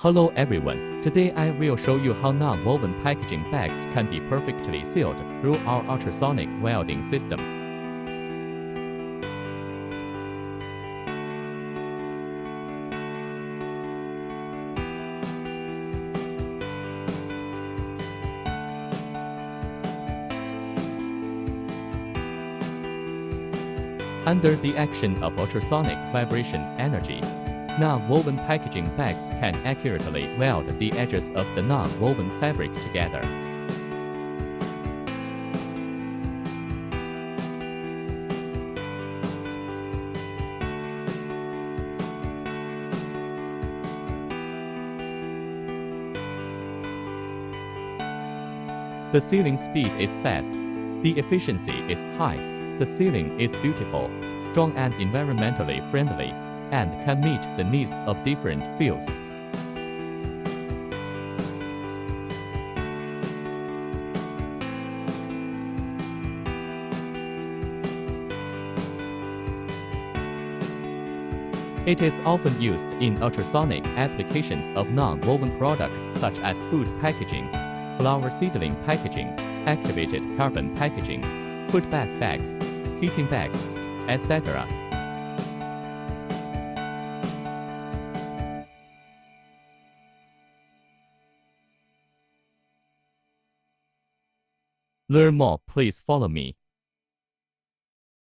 Hello everyone, today I will show you how non-woven packaging bags can be perfectly sealed through our ultrasonic welding system. Under the action of ultrasonic vibration energy, non-woven packaging bags can accurately weld the edges of the non-woven fabric together. The sealing speed is fast. The efficiency is high. The sealing is beautiful, strong and environmentally friendly, and can meet the needs of different fields. It is often used in ultrasonic applications of non-woven products such as food packaging, flower seedling packaging, activated carbon packaging, food bath bags, heating bags, etc. Learn more, please follow me.